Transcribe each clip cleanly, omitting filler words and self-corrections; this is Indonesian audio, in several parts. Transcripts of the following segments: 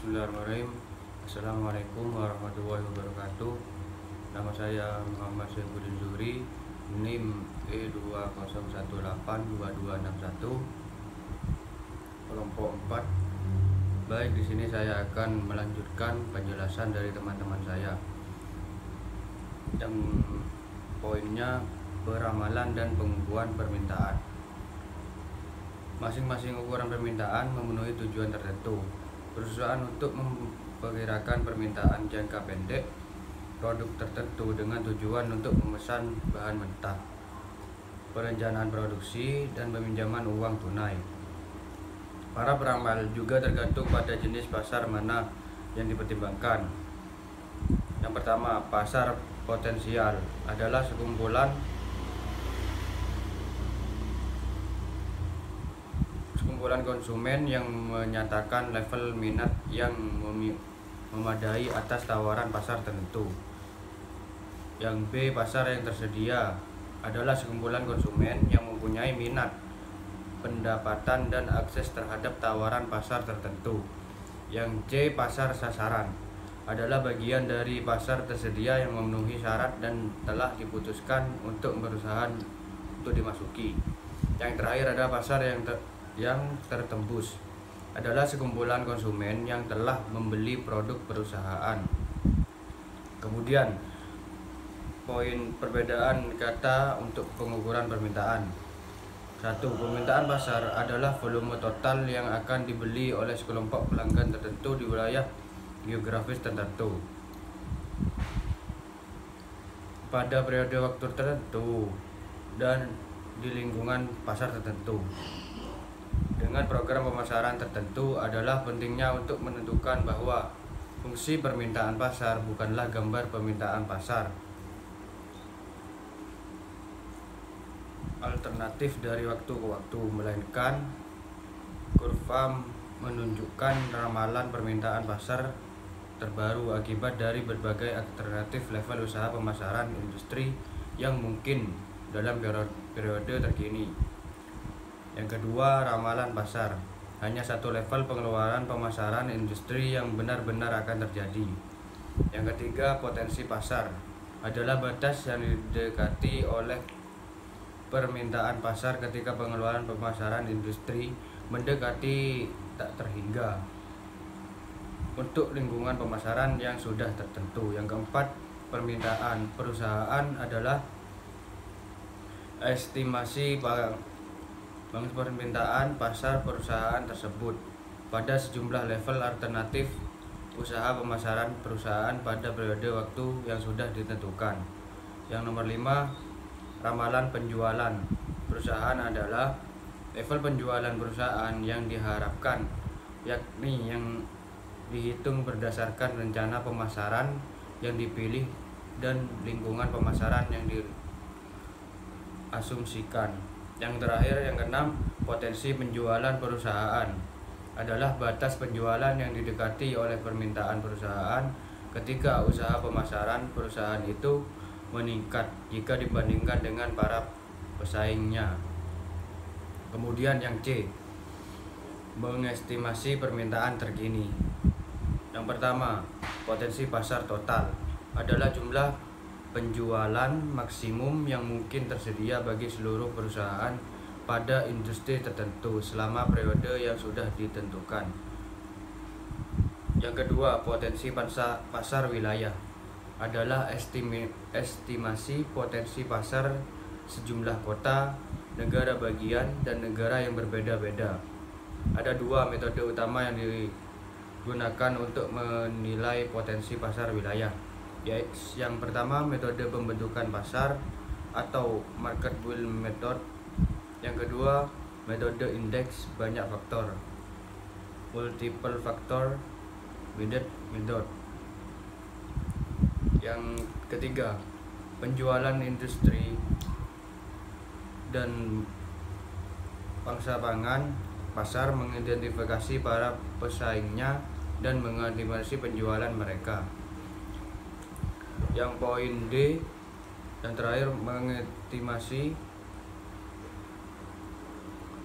Bismillahirrahmanirrahim. Assalamualaikum warahmatullahi wabarakatuh. Nama saya Muhammad Saifuddin Zuhri, NIM E20182261, kelompok 4. Baik, di sini saya akan melanjutkan penjelasan dari teman-teman saya. Yang poinnya peramalan dan pengukuran permintaan. Masing-masing ukuran permintaan memenuhi tujuan tertentu. Perusahaan untuk memperkirakan permintaan jangka pendek produk tertentu dengan tujuan untuk memesan bahan mentah, perencanaan produksi, dan peminjaman uang tunai. Para peramal juga tergantung pada jenis pasar mana yang dipertimbangkan. Yang pertama, pasar potensial adalah sekumpulan konsumen yang menyatakan level minat yang memadai atas tawaran pasar tertentu. Yang B, pasar yang tersedia adalah sekumpulan konsumen yang mempunyai minat, pendapatan, dan akses terhadap tawaran pasar tertentu. Yang C, pasar sasaran adalah bagian dari pasar tersedia yang memenuhi syarat dan telah diputuskan untuk perusahaan untuk dimasuki. Yang terakhir adalah pasar yang tertembus adalah sekumpulan konsumen yang telah membeli produk perusahaan. Kemudian poin perbedaan kata untuk pengukuran permintaan. 1. Permintaan pasar adalah volume total yang akan dibeli oleh sekelompok pelanggan tertentu di wilayah geografis tertentu pada periode waktu tertentu dan di lingkungan pasar tertentu. Dengan program pemasaran tertentu adalah pentingnya untuk menentukan bahwa fungsi permintaan pasar bukanlah gambar permintaan pasar alternatif dari waktu ke waktu, melainkan kurva menunjukkan ramalan permintaan pasar terbaru akibat dari berbagai alternatif level usaha pemasaran industri yang mungkin dalam periode terkini. Yang kedua, ramalan pasar. Hanya satu level pengeluaran pemasaran industri yang benar-benar akan terjadi. Yang ketiga, potensi pasar adalah batas yang didekati oleh permintaan pasar ketika pengeluaran pemasaran industri mendekati tak terhingga untuk lingkungan pemasaran yang sudah tertentu. Yang keempat, permintaan perusahaan adalah estimasi permintaan pasar perusahaan tersebut pada sejumlah level alternatif usaha pemasaran perusahaan pada periode waktu yang sudah ditentukan. Yang nomor 5, ramalan penjualan perusahaan adalah level penjualan perusahaan yang diharapkan, yakni yang dihitung berdasarkan rencana pemasaran yang dipilih dan lingkungan pemasaran yang diasumsikan. Yang terakhir, yang keenam, potensi penjualan perusahaan adalah batas penjualan yang didekati oleh permintaan perusahaan ketika usaha pemasaran perusahaan itu meningkat jika dibandingkan dengan para pesaingnya. Kemudian yang C, mengestimasi permintaan terkini. Yang pertama, potensi pasar total adalah jumlah penjualan maksimum yang mungkin tersedia bagi seluruh perusahaan pada industri tertentu selama periode yang sudah ditentukan. Yang kedua, potensi pasar wilayah adalah estimasi potensi pasar sejumlah kota, negara bagian, dan negara yang berbeda-beda. Ada dua metode utama yang digunakan untuk menilai potensi pasar wilayah. Yang pertama, metode pembentukan pasar atau market will method. Yang kedua, metode indeks banyak faktor, multiple factor method. Yang ketiga, penjualan industri dan pangsa pangan. Pasar mengidentifikasi para pesaingnya dan mengantisipasi penjualan mereka. Yang poin D yang terakhir, mengestimasi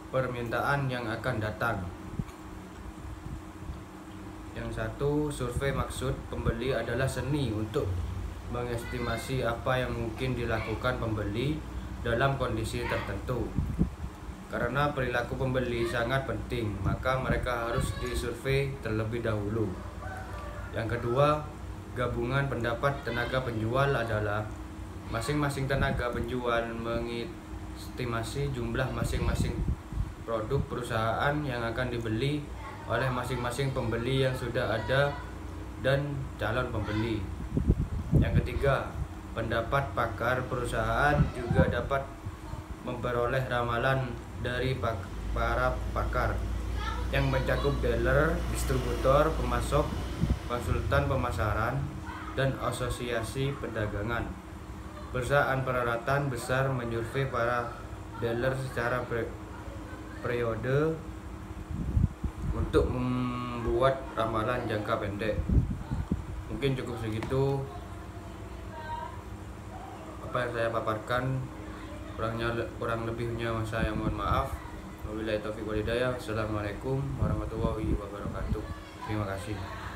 permintaan yang akan datang. Yang satu, survei maksud pembeli adalah seni untuk mengestimasi apa yang mungkin dilakukan pembeli dalam kondisi tertentu. Karena perilaku pembeli sangat penting, maka mereka harus disurvei terlebih dahulu. Yang kedua, gabungan pendapat tenaga penjual adalah masing-masing tenaga penjual mengestimasi jumlah masing-masing produk perusahaan yang akan dibeli oleh masing-masing pembeli yang sudah ada dan calon pembeli. Yang ketiga, pendapat pakar perusahaan juga dapat memperoleh ramalan dari para pakar yang mencakup dealer, distributor, pemasok, konsultan pemasaran, dan asosiasi perdagangan. Perusahaan peralatan besar menyurvei para dealer secara periode untuk membuat ramalan jangka pendek. Mungkin cukup segitu apa yang saya paparkan. Kurang lebihnya saya mohon maaf. Wabillahi taufiq wal hidayah. Assalamualaikum warahmatullahi wabarakatuh. Terima kasih.